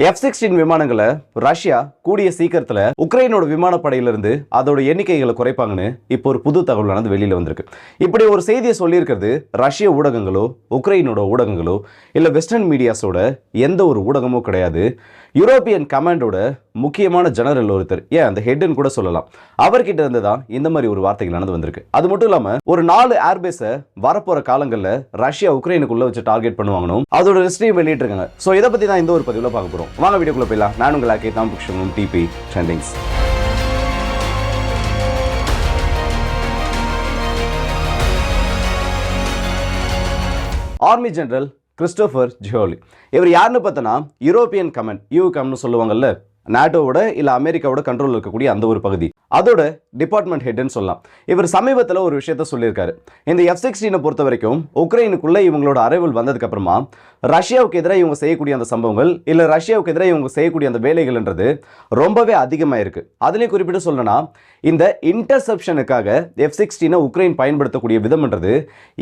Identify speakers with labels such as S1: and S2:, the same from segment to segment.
S1: F-16 விமானங்களை Russia கூடிய சீக்கிரத்தில் உக்ரைனோட விமானப்படையிலிருந்து அதோட எண்ணிக்கைகளை குறைப்பாங்கன்னு இப்போ ஒரு புது தகவலானது வெளியில் வந்திருக்கு. இப்படி ஒரு செய்தியை சொல்லியிருக்கிறது ரஷ்ய ஊடகங்களோ உக்ரைனோட ஊடகங்களோ இல்லை வெஸ்டர்ன் மீடியாஸோட எந்த ஒரு ஊடகமோ கிடையாது. யூரோப்பியன் கமாண்டோட முக்கியமான ஜெனரல் ஒருத்தர், அந்த ஹெட்னு கூட சொல்லலாம், அவர்கிட்ட இருந்து தான் இந்த மாதிரி ஒரு வார்த்தைகளானது வந்திருக்கு. அது மட்டும் இல்லாமல் ஒரு 4 ஏர்பேஸை வரப்போற காலங்களில் ரஷ்யா உக்ரைனுக்குள்ள வச்சு டார்கெட் பண்ணுவாங்கன்னு அதோட லிஸ்டையும் வெளியிட்டிருக்காங்க. ஸோ இதை பற்றி தான் இந்த ஒரு பதிவில் பார்க்க போகிறோம். வாங்க வீடியோக்குள்ள போயிடலாம். நான் உங்கள் ஆக்கி தாம்பிக்ஷனும் டிபி ட்ரெண்டிங்ஸ். ஆர்மி ஜெனரல் கிறிஸ்டோபர் ஜியோலி, இவர் யாருன்னு பார்த்தோன்னா யூரோப்பியன் கமாண்ட், யூகம்னு சொல்லுவாங்கல்ல, நாட்டோவோட இல்லை அமெரிக்காவோட கண்ட்ரோல் இருக்கக்கூடிய அந்த ஒரு பகுதி, அதோட டிபார்ட்மெண்ட் ஹெட்னு சொல்லலாம். இவர் சமீபத்தில் ஒரு விஷயத்த சொல்லியிருக்காரு. இந்த F-16 பொறுத்த வரைக்கும் உக்ரைனுக்குள்ள இவங்களோட அரைவல் வந்ததுக்கு அப்புறமா ரஷ்யாவுக்கு எதிராக இவங்க செய்யக்கூடிய அந்த சம்பவங்கள் இல்லை ரஷ்யாவுக்கு எதிராக இவங்க செய்யக்கூடிய அந்த வேலைகள்ன்றது ரொம்பவே அதிகமாக இருக்கு. அதுலேயும் குறிப்பிட்டு சொல்லணும்னா இந்த இன்டர்செப்ஷனுக்காக F-16 உக்ரைன் பயன்படுத்தக்கூடிய விதம்ன்றது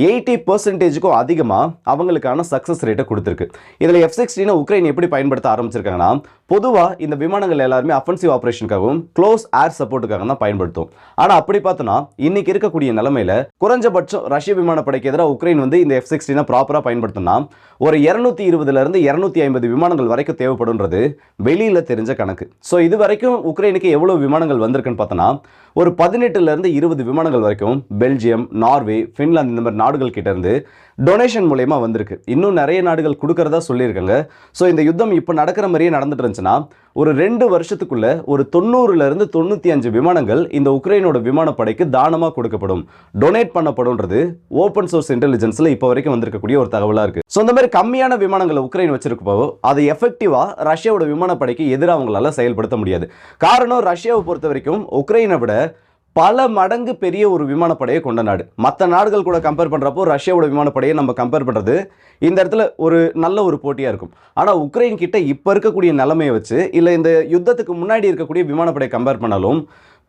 S1: 80% அதிகமாக அவங்களுக்கான சக்சஸ் ரேட்டை கொடுத்துருக்கு. இதில் F-16 உக்ரைன் எப்படி பயன்படுத்த ஆரம்பிச்சிருக்காங்கன்னா, பொதுவாக இந்த விமானங்கள் எல்லாருமே அஃபென்சிவ் ஆப்ரேஷனுக்காகவும் க்ளோஸ் ஏர் சப்போர்ட்டுக்காக தான் பயன்படுத்தும். ஆனால் அப்படி பார்த்தோன்னா இன்னைக்கு இருக்கக்கூடிய நிலைமையில குறைஞ்சபட்சம் ரஷ்ய விமானப்படைக்கு எதிராக உக்ரைன் இந்த F-16 ப்ராப்பராக பயன்படுத்தினா ஒரு 220 இருந்து 250 விமானங்கள் வரைக்கும் தேவைப்படும்ன்றது வெளியில தெரிஞ்ச கணக்கு. ஸோ இது வரைக்கும் உக்ரைனுக்கு எவ்வளவு விமானங்கள் வந்திருக்குன்னு பார்த்தோன்னா ஒரு 18 இருந்து 20 விமானங்கள் வரைக்கும் பெல்ஜியம், நார்வே, பின்லாந்து இந்த மாதிரி நாடுகள் கிட்ட இருந்து டொனேஷன் மூலயமா வந்திருக்கு. இன்னும் நிறைய நாடுகள் கொடுக்கறதா சொல்லியிருக்காங்க. ஸோ இந்த யுத்தம் இப்போ நடக்கிற மாதிரியே நடந்துட்டு இருந்துச்சுன்னா ஒரு 2 வருஷத்துக்குள்ள ஒரு 90 இருந்து 95 விமானங்கள் இந்த உக்ரைனோட விமானப்படைக்கு தானமாக கொடுக்கப்படும், டொனேட் பண்ணப்படும்ன்றது ஓப்பன் சோர்ஸ் இன்டெலிஜென்ஸ்ல இப்போ வரைக்கும் வந்திருக்கக்கூடிய ஒரு தகவலா இருக்கு. ஸோ இந்த மாதிரி கம்மியான விமானங்களை உக்ரைன் வச்சிருக்கப்போ அதை எஃபெக்டிவா ரஷ்யாவோட விமானப்படைக்கு எதிராக அவங்களால செயல்படுத்த முடியாது. காரணம், ரஷ்யாவை பொறுத்த வரைக்கும் உக்ரைனை விட பல மடங்கு பெரிய ஒரு விமானப்படையை கொண்ட நாடு. மற்ற நாடுகள் கூட கம்பேர் பண்ணுறப்போ ரஷ்யாவோட விமானப்படையை நம்ம கம்பேர் பண்ணுறது இந்த இடத்துல ஒரு நல்ல ஒரு போட்டியாக இருக்கும். ஆனால் உக்ரைன் கிட்ட இப்போ இருக்கக்கூடிய நிலைமையை வச்சு இல்லை இந்த யுத்தத்துக்கு முன்னாடி இருக்கக்கூடிய விமானப்படையை கம்பேர் பண்ணாலும்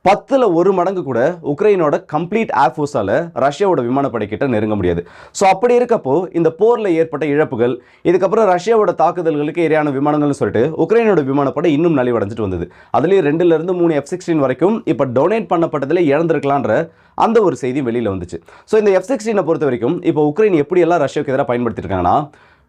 S1: 10ல் 1 மடங்கு கூட உக்ரைனோட கம்ப்ளீட் ஏர்ஃபோர்ஸால ரஷ்யாவோட விமானப்படை கிட்ட நெருங்க முடியாது. ஸோ அப்படி இருக்கப்போ இந்த போரில் ஏற்பட்ட இழப்புகள், இதுக்கப்புறம் ரஷ்யாவோட தாக்குதல்களுக்கு எதிரான விமானங்கள்னு சொல்லிட்டு உக்ரைனோட விமானப்படை இன்னும் நலிவடைஞ்சிட்டு வந்தது. அதுலேயும் 2 இருந்து 3 F-16 வரைக்கும் இப்போ டொனேட் பண்ணப்பட்டதில் இழந்திருக்கலான்ற அந்த ஒரு செய்தி வெளியில் வந்துச்சு. ஸோ இந்த F-16 பொறுத்த வரைக்கும் இப்போ உக்ரைன் எப்படியெல்லாம் ரஷ்யாவுக்கு எதிராக பயன்படுத்தியிருக்காங்கன்னா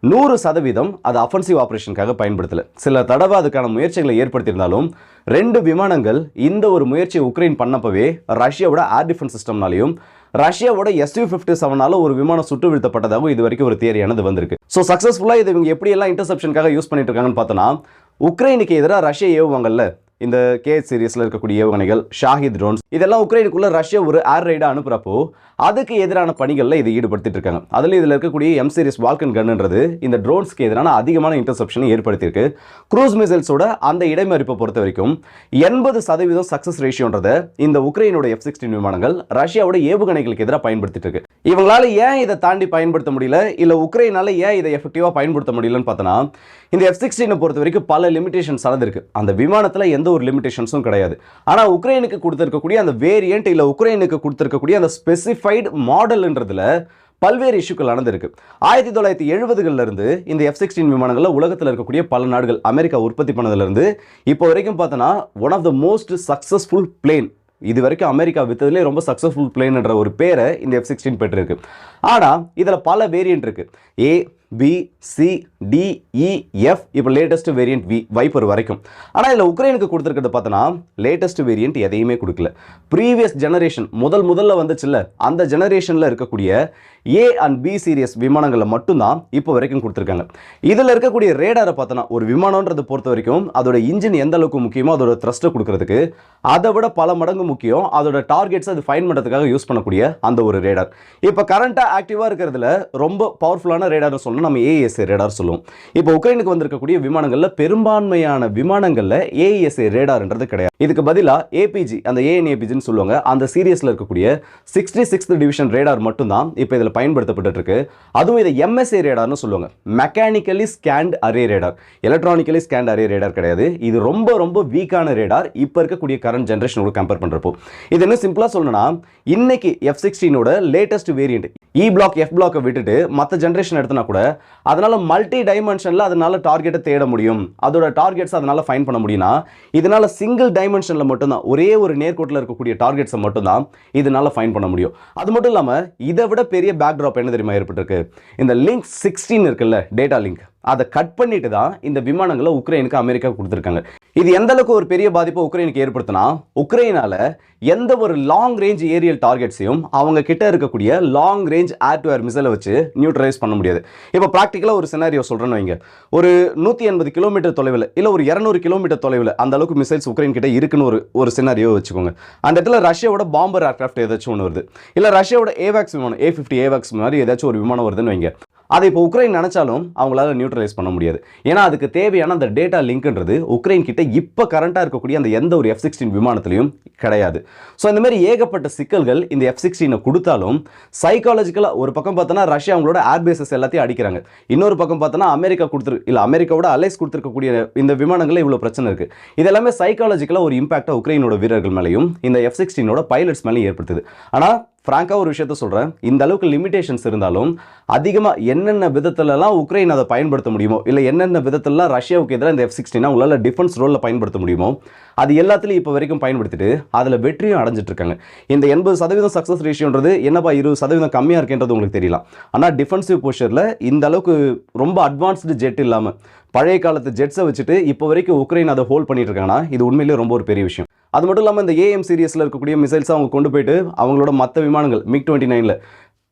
S1: 100% அது அஃபென்சிவ் ஆப்ரேஷனுக்காக பயன்படுத்தல. சில தடவை அதுக்கான முயற்சிகளை ஏற்படுத்தியிருந்தாலும் 2 விமானங்கள் இந்த ஒரு முயற்சியை உக்ரைன் பண்ணப்பவே ரஷ்யாவோட ஏர் டிஃபென்ஸ் சிஸ்டம்னாலையும் ரஷ்யாவோட Su-57 ஒரு விமானம் சுட்டு வீழ்த்தப்பட்டதாகவும் இது வரைக்கும் ஒரு தியரியானது வந்திருக்கு. ஸோ சக்ஸஸ்ஃபுல்லாக இது இவங்க எப்படியெல்லாம் இன்டர்செப்ஷனுக்காக யூஸ் பண்ணிட்டு இருக்காங்கன்னு பார்த்தோன்னா, உக்ரைனுக்கு எதிராக ரஷ்யா ஏவுவாங்கல்ல இந்த KH சீரிஸில் இருக்கக்கூடிய ஏவுகணைகள், ஷாஹித் ட்ரோன்ஸ், இதெல்லாம் உக்ரைனுக்குள்ள ரஷ்யா ஒரு ஏர் ரைடாக அனுப்புறப்போ அதுக்கு எதிரான பணிகளில் இதை ஈடுபடுத்திட்டு இருக்காங்க. அதில் இதில் இருக்கக்கூடிய M சீரிஸ் வால்கன் கன்ன்றது இந்த ட்ரோன்ஸ்க்கு எதிரான அதிகமான இன்டர்செப்ஷனை ஏற்படுத்தியிருக்கு. க்ரூஸ் மிசைல்ஸோட அந்த இடைமறிப்பை பொறுத்த வரைக்கும் 80% சக்சஸ் ரேஷியோன்றதை இந்த உக்ரைனோட F-16 விமானங்கள் ரஷ்யாவோட ஏவுகணைகளுக்கு எதிராக பயன்படுத்திட்டு இருக்கு. இவங்களால ஏன் இதை தாண்டி பயன்படுத்த முடியல, இல்லை உக்ரைனால ஏன் இதை எஃபெக்டிவாக பயன்படுத்த முடியலன்னு பார்த்தோன்னா, இந்த F-16 பொறுத்த வரைக்கும் பல லிமிடேஷன்ஸ் இருக்கு. அந்த விமானத்தில் எந்த ஒரு லிமிடேஷன்ஸும் கிடையாது. ஆனால் உக்ரைனுக்கு கொடுத்திருக்கக்கூடிய அந்த வேரியன்ட் இல்லை உக்ரைனுக்கு கொடுத்திருக்கக்கூடிய அந்த ஸ்பெசிஃபைடு மாடல்ன்றதுல பல்வேறு இஷ்யூக்கள் நடந்திருக்கு. 1970களில் இருந்து இந்த F-16 விமானங்களில் உலகத்தில் இருக்கக்கூடிய பல நாடுகள் அமெரிக்கா உற்பத்தி பண்ணதிலிருந்து இப்போ வரைக்கும் பார்த்தோன்னா one of the most successful plane, இது வரைக்கும் அமெரிக்கா வித்ததுலேயே ரொம்ப சக்ஸஸ்ஃபுல் பிளேன்ன்ற ஒரு பேரை இந்த F-16 பெற்றிருக்கு. ஆனால் இதில் பல வேரியன்ட் இருக்கு. A, B, C, D, E, F, இப்போ லேட்டஸ்ட் வேரியன்ட் வைப்பர் வரைக்கும். ஆனால் இதில் உக்ரைனுக்கு கொடுத்துருக்கிறது பார்த்தோன்னா லேட்டஸ்ட் வேரியன்ட் எதையுமே கொடுக்கல. ப்ரீவியஸ் ஜெனரேஷன் முதல்ல வந்துச்சுல்ல, அந்த ஜெனரேஷனில் இருக்கக்கூடிய A and B சீரியஸ் விமானங்களில் மட்டும்தான் இப்போ வரைக்கும் கொடுத்துருக்காங்க. இதில் இருக்கக்கூடிய ரேடாரை பார்த்தோன்னா ஒரு விமானன்றது பொறுத்த வரைக்கும் அதோட இன்ஜின் எந்த அளவுக்கு முக்கியமோ அதோட த்ரஸ்ட்டை கொடுக்கறதுக்கு அதை விட பல மடங்கு முக்கியம் அதோட டார்கெட்ஸ் அது ஃபைண்ட் பண்ணுறதுக்காக யூஸ் பண்ணக்கூடிய அந்த ஒரு ரேடார். இப்போ கரண்ட்டாக ஆக்டிவாக இருக்கிறதுல ரொம்ப பவர்ஃபுல்லான ரேடார் சொல்லணும், நம்ம AESA ரேடார் சொல்லுவோம். இப்போ உக்ரைனுக்கு வந்திருக்கக்கூடிய விமானங்களில் பெரும்பான்மையான விமானங்களில் AESA ரேடார்ன்றது கிடையாது. இதுக்கு பதிலாக APG, அந்த ANAPGன்னு சொல்லுவாங்க, அந்த சீரியஸில் இருக்கக்கூடிய 66th டிவிஷன் ரேடார் மட்டும்தான் இப்போ இதில் பயன்படுத்தப்பட்டு இருக்கு. அதுவும் இதை MSA ரேடார்னு சொல்லுவாங்க, mechanically scanned array radar, electronically scanned array radar கிடையாது. இது ரொம்ப ரொம்ப வீக்கான ரேடார் இப்போ இருக்கக்கூடிய கரண்ட் ஜென்ரேஷனோட கம்பேர் பண்ணுறப்போ. இது என்ன சிம்பிளாக சொல்லணும்னா, இன்னைக்கு F-16 latest variant E block F block விட்டுட்டு மற்ற ஜென்ரேஷன் எடுத்தனா கூட அதனால மல்டி டைமென்ஷனில் அதனால டார்கெட்டை தேட முடியும், அதோட டார்கெட்ஸ் அதனால ஃபைன் பண்ண முடியும்னா இதனால சிங்கிள் டைமென்ஷனில் மட்டும்தான் ஒரே ஒரு நேர்கோட்டில் இருக்கக்கூடிய டார்கெட்ஸை மட்டும்தான் இதனால ஃபைன் பண்ண முடியும். அது மட்டும் இல்லாமல் இதை விட பெரிய பேக்ட்ராப் என்ன தெரியுமா ஏற்பட்டிருக்கு, இந்த லிங்க் 16 இருக்குல்ல, டேட்டா லிங்க், அதை கட் பண்ணிட்டு தான் இந்த விமானங்களை உக்ரைனுக்கு அமெரிக்கா கொடுத்துருக்காங்க. இது எந்த அளவுக்கு ஒரு பெரிய பாதிப்பை உக்ரைனுக்கு ஏற்படுத்தினா, உக்ரைனால எந்த ஒரு லாங் ரேஞ்ச் ஏரியல் டார்கெட்ஸையும் அவங்க கிட்ட இருக்கக்கூடிய long range air to air மிசைலை வச்சு நியூட்ரலைஸ் பண்ண முடியாது. இப்போ ப்ராக்டிக்கலாக ஒரு சினாரியோ சொல்கிறேன்னு வைங்க, ஒரு 180 கிலோமீட்டர் தொலைவில் இல்லை ஒரு 200 கிலோமீட்டர் தொலைவில் அந்த அளவுக்கு மிசைல்ஸ் உக்ரைன் கிட்ட இருக்குன்னு ஒரு சினாரியோ வச்சுக்கோங்க. அந்த இடத்துல ரஷ்யாவோட பாம்பர் ஏர்கிராஃப்ட் ஏதாச்சும் ஒன்று வருது, இல்லை ரஷ்யாவோட ஏவாக்ஸ் விமானம் A50 ஏவாக்ஸ் மாதிரி ஏதாச்சும் ஒரு விமானம் வருதுன்னு வைங்க. அதை இப்போ உக்ரைன் நினைச்சாலும் அவங்களால நியூட்ரலைஸ் பண்ண முடியாது. ஏன்னா அதுக்கு தேவையான அந்த டேட்டா லிங்க்ன்றது உக்ரைன் கிட்ட இப்போ கரண்டாக இருக்கக்கூடிய அந்த எந்த ஒரு F-16 விமானத்திலையும் கிடையாது. ஸோ இந்த மாதிரி ஏகப்பட்ட சிக்கல்கள் இந்த F-16 கொடுத்தாலும் சைக்காலஜிக்கலாக ஒரு பக்கம் பார்த்தோன்னா ரஷ்யா அவங்களோட ஏர்பேசஸ் எல்லாத்தையும் அடிக்கிறாங்க, இன்னொரு பக்கம் பார்த்தோன்னா அமெரிக்கா இல்லை அமெரிக்காவோட அலைஸ் கொடுத்துருக்கக்கூடிய இந்த விமானங்களில் இவ்வளோ பிரச்சனை இருக்குது. இது எல்லாமே சைக்காலஜிக்கலாக ஒரு இம்பாக்டை உக்ரைனோட வீரர்கள் மேலேயும் இந்த F-16 பைலட்ஸ் மேலேயும் ஏற்படுத்துது. ஆனால் ஃப்ராங்காக ஒரு விஷயத்த சொல்கிறேன், இந்த அளவுக்கு லிமிடேஷன்ஸ் இருந்தாலும் அதிகமாக என்னென்ன விதத்துலலாம் உக்ரைன் அதை பயன்படுத்த முடியுமோ, இல்லை என்னென்ன விதத்துலலாம் ரஷ்யாவுக்கு எதிராக இந்த F-16 உங்களால் டிஃபென்ஸ் ரோலில் பயன்படுத்த முடியுமோ அது எல்லாத்துலையும் இப்போ வரைக்கும் பயன்படுத்திட்டு அதில் வெற்றியும் அடைஞ்சிட்டு இருக்காங்க. இந்த 80% சக்ஸஸ் ரேஷியோன்றது என்னப்பா 20% கம்மியாக இருக்குன்றது உங்களுக்கு தெரியலாம். ஆனால் டிஃபென்சிவ் போஸ்டரில் இந்த அளவுக்கு ரொம்ப அட்வான்ஸ்டு ஜெட் இல்லாமல் பழைய காலத்து ஜெட்ஸை வச்சுட்டு இப்போ வரைக்கும் உக்ரைன் அதை ஹோல்ட் பண்ணிட்டு இருக்காங்கன்னா இது உண்மையிலேயே ரொம்ப ஒரு பெரிய விஷயம். அது மட்டும் இல்லாமல் இந்த AM சீரியஸில் இருக்கக்கூடிய மிசைல்ஸை அவங்க கொண்டு போயிட்டு அவங்களோட மற்ற விமானங்கள் MiG-29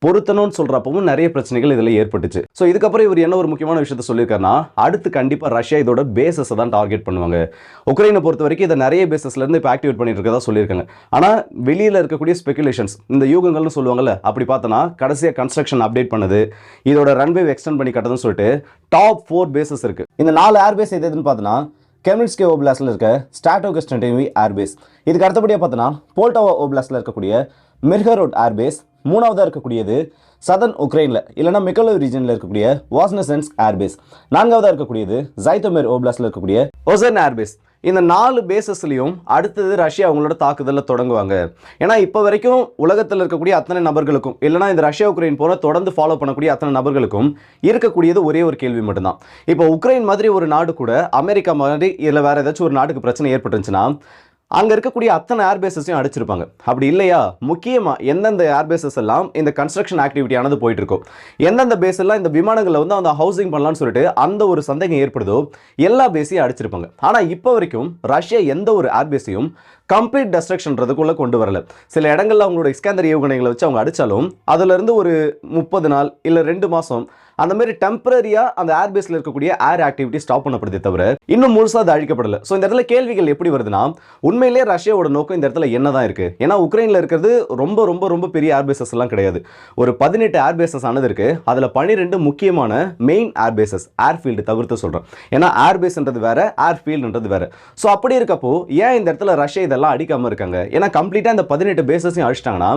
S1: பொருத்தணும்னு சொல்கிறப்பவும் நிறைய பிரச்சனைகள் இதில் ஏற்பட்டுச்சு. ஸோ இதுக்கப்புறம் இவர் என்ன ஒரு முக்கியமான விஷயத்த சொல்லியிருக்காருன்னா, அடுத்து கண்டிப்பாக ரஷ்யா இதோட பேசஸை தான் டார்கெட் பண்ணுவாங்க. உக்ரைனை பொறுத்த வரைக்கும் இதை நிறைய பேசஸ்லேருந்து இப்போ ஆக்டிவேட் பண்ணிட்டு இருக்கதா சொல்லியிருக்காங்க. ஆனால் வெளியில் இருக்கக்கூடிய ஸ்பெகுலேஷன்ஸ், இந்த யூகங்கள்னு சொல்லுவாங்கல்ல, அப்படி பார்த்தோன்னா கடைசியாக கன்ஸ்ட்ரக்ஷன் அப்டேட் பண்ணது, இதோட ரன்வே எக்ஸ்டெண்ட் பண்ணி கட்டதுன்னு சொல்லிட்டு டாப் 4 பேசஸ் இருக்குது. இந்த 4 ஏர்பேஸ் எதுன்னு பார்த்தோன்னா கெமின்ஸ்கே ஓப்லாஸ்டில் இருக்க ஸ்டாட்டோகஸ்டன்டேவி ஏர்பேஸ், இதுக்கு அடுத்தபடியாக பார்த்தோன்னா போல்டாவா ஓப்லாஸ்டில் இருக்கக்கூடிய மிர்ஹரோட் ஏர்பேஸ், மூணாவதாக இருக்கக்கூடியது சதர்ன் உக்ரைனில் இல்லைனா மிக்கோலோவ் ரீஜனில் இருக்கக்கூடிய வாஸ்னசென்ஸ்க் ஏர்பேஸ், நான்காவதாக இருக்கக்கூடியது ஜைத்தோமெர் ஓப்லாஸ்டில் இருக்கக்கூடிய ஒசன் ஏர்பேஸ். இந்த 4 பேசஸ்லையும் அடுத்தது ரஷ்யா அவங்களோட தாக்குதலில் தொடங்குவாங்க. ஏன்னா இப்போ வரைக்கும் உலகத்தில் இருக்கக்கூடிய அத்தனை நபர்களுக்கும் இல்லைனா இந்த ரஷ்யா உக்ரைன் போல தொடர்ந்து ஃபாலோ பண்ணக்கூடிய அத்தனை நபர்களுக்கும் இருக்கக்கூடியது ஒரே ஒரு கேள்வி மட்டும்தான். இப்போ உக்ரைன் மாதிரி ஒரு நாடு கூட அமெரிக்கா மாதிரி இல்லை வேறு ஏதாச்சும் ஒரு நாட்டுக்கு பிரச்சனை ஏற்பட்டுருச்சுன்னா அங்கே இருக்கக்கூடிய அத்தனை ஏர்பேசஸையும் அடிச்சிருப்பாங்க. அப்படி இல்லையா, முக்கியமாக எந்தெந்த ஏர்பேசஸ் எல்லாம் இந்த கன்ஸ்ட்ரக்ஷன் ஆக்டிவிட்டியானது போயிட்டு இருக்கும், எந்தெந்த பேஸ் எல்லாம் இந்த விமானங்களை வந்து அந்த ஹவுசிங் பண்ணலான்னு சொல்லிட்டு அந்த ஒரு சந்தேகம் ஏற்படுதோ எல்லா பேஸையும் அடிச்சிருப்பாங்க. ஆனால் இப்போ வரைக்கும் ரஷ்யா எந்த ஒரு ஏர்பேஸையும் கம்ப்ளீட் டெஸ்ட்ரக்ஷன்றதுக்குள்ளே கொண்டு வரல. சில இடங்களில் அவங்களோட இஸ்காந்தர் ஏவுகணைகளை வச்சு அவங்க அடித்தாலும் அதுலேருந்து ஒரு 30 நாள் இல்லை 2 மாதம் அந்த மாதிரி டெம்பரரியாக அந்த ஏர்பேஸில் இருக்கக்கூடிய ஏர் ஆக்டிவிட்டி ஸ்டாப் பண்ணப்படுதே தவிர இன்னும் முழுசாக அது அழிக்கப்படலை. ஸோ இந்த இடத்துல கேள்விகள் எப்படி வருதுன்னா, உண்மையிலேயே ரஷ்யாவோட நோக்கம் இந்த இடத்துல என்ன தான் இருக்குது? ஏன்னா உக்ரைனில் இருக்கிறது ரொம்ப ரொம்ப ரொம்ப பெரிய ஏர்பேசஸ் எல்லாம் கிடையாது. ஒரு 18 ஏர்பேசஸ் ஆனது இருக்குது. அதில் 12 முக்கியமான மெயின் ஏர்பேசஸ், ஏர்ஃபீல்டு தவிர்த்து சொல்கிறேன். ஏன்னா ஏர்பேஸ்ன்றது வேறு, ஏர்ஃபீல்டுன்றது வேறு. ஸோ அப்படி இருக்கப்போ ஏன் இந்த இடத்துல ரஷ்யா இதெல்லாம் அடிக்காமல் இருக்காங்க? ஏன்னா கம்ப்ளீட்டாக இந்த 18 பேசஸையும் அடிச்சிட்டாங்கன்னா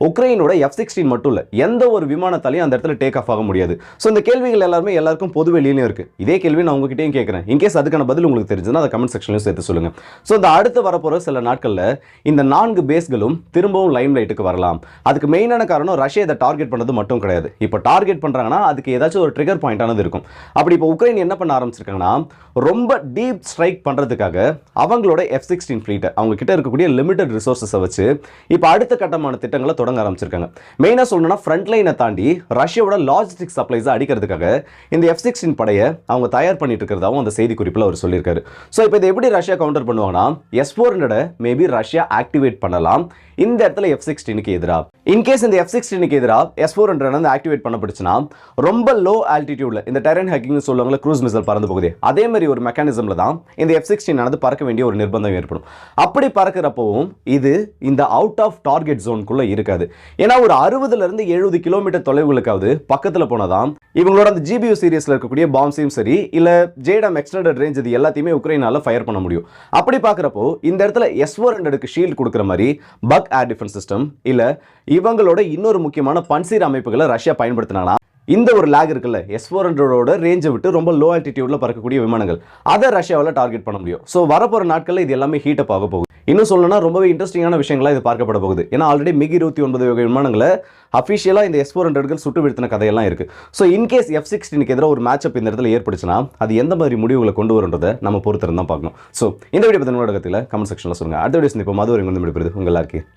S1: உக்ரைனோட F-16 மட்டும் இல்லை, எந்த ஒரு விமானத்தாலையும் அந்த இடத்துல டேக் ஆஃப் ஆக முடியாது. ஸோ இந்த கேள்விகள் எல்லாருக்கும் பொது வெளியிலையும் இருக்குது. இதே கேள்வி நான் உங்ககிட்டயும் கேட்குறேன். இன்கேஸ் அதுக்கான பதில் உங்களுக்கு தெரிஞ்சுன்னா அதை கமெண்ட் செக்ஷன்லையும் சேர்த்து சொல்லுங்கள். ஸோ இந்த அடுத்து வரப்போகிற சில நாட்களில் இந்த 4 பேஸ்களும் திரும்பவும் லைம் லைட்டுக்கு வரலாம். அதுக்கு மெயினான காரணம் ரஷ்யா இதை டார்கெட் பண்ணது மட்டும் கிடையாது. இப்போ டார்கெட் பண்ணுறாங்கன்னா அதுக்கு ஏதாச்சும் ஒரு ட்ரிகர் பாயிண்டானது இருக்கும். அப்படி இப்போ உக்ரைன் என்ன பண்ண ஆரம்பிச்சிருக்காங்கன்னா, ரொம்ப டீப் ஸ்ட்ரைக் பண்ணுறதுக்காக அவங்களோட F-16 ஃப்ளீட்டை அவங்க கிட்ட இருக்கக்கூடிய லிமிடெட் ரிசோர்ஸஸை வச்சு இப்போ அடுத்த கட்டமான திட்டங்களை தொடங்க ஆரம்பிச்சிருக்காங்க. மெயினாக சொல்லணும்னா ஃப்ரண்ட் லைனை தாண்டி ரஷ்யாவோட லாஜிஸ்டிக் சப்ளைஸை அடிக்கிறதுக்காக இந்த F-16 படையை அவங்க தயார் பண்ணிட்டு இருக்கிறதாவும் அந்த செய்தி குறிப்பில் அவர் சொல்லியிருக்காரு. ஸோ இப்போ இதை எப்படி ரஷ்யா கவுண்டர் பண்ணுவாங்கன்னா, S-400 மேபி ரஷ்யா ஆக்டிவேட் பண்ணலாம் இந்த இடத்துல F-16க்கு எதிராக. இன்கேஸ் இந்த F-16க்கு எதிராக S-400 வந்து ஆக்டிவேட் பண்ணப்படுச்சுன்னா ரொம்ப லோ ஆல்டிடியூட்ல இந்த டெரன் ஹேக்கிங் சொல்லுவாங்களா, க்ரூஸ் மிசைல் பறந்து போகுது, அதே மாதிரி ஒரு மெக்கானிசம்ல தான் இந்த F-16 ஆனது பறக்க வேண்டிய ஒரு நிர்பந்தம் ஏற்படும். அப்படி பறக்கிறப்பவும் இது இந்த அவுட் ஆஃப் டார்கெட் ஜோனுக்குள்ள இருக்காது. ஏன்னா ஒரு 60 to 70 கிலோமீட்டர் தொலைவுகளுக்காவது பக்கத்தில் போனதான் இவங்களோட அந்த GBU சீரியஸ்ல இருக்கக்கூடிய பாம்ஸையும் சரி இல்ல ஜேடம் எக்ஸ்டெண்டட் ரேஞ்ச் இது எல்லாத்தையுமே உக்ரைனால ஃபயர் பண்ண முடியும். அப்படி பார்க்குறப்போ இந்த இடத்துல S-400க்கு ஷீல்டு கொடுக்குற மாதிரி பக் ஏர் டிஃபென்ஸ் சிஸ்டம் இல்ல இவங்களோட இன்னொரு முக்கியமான பன்சீர் அமைப்புகளை ரஷ்யா பயன்படுத்தினாங்கன்னா இந்த ஒரு லேக் இருக்குல்ல, S-400ஓட ரேஞ்சை விட்டு ரொம்ப லோ ஆல்டிடியூட்ல பறக்கக்கூடிய விமானங்கள், அதை ரஷ்யாவில் டார்கெட் பண்ண முடியும். ஸோ வரப்போற நாட்களில் இது எல்லாமே ஹீட் அப் ஆக போகுது. இன்னும் சொல்லணும்னா ரொம்பவே இன்ட்ரெஸ்டிங்கான விஷயங்களா இது பார்க்கப்பட போகுது. ஏன்னா ஆல்ரெடி MiG-29 வகை விமானங்களை அஃபிஷியலாக இந்த S-400கள் சுட்டு வீழ்த்தின கதையெல்லாம் இருக்குது. ஸோ இன்கேஸ் F-16க்கு எதிராக ஒரு மேட்ச் அப் இந்த இடத்துல ஏற்படுச்சுன்னா அது எந்த மாதிரி முடிவுகளை கொண்டு வருன்றதை நம்ம பொறுத்திருந்து தான் பார்க்கணும். ஸோ இந்த வீடியோ பற்றி உங்களோட கருத்துக்களை கமெண்ட் செக்ஷனில் சொல்லுங்கள். அடுத்த வீடியோ சந்திப்போம். அது வரைக்கும் வந்து முடிப்பது உங்கள் எல்லாருக்கும்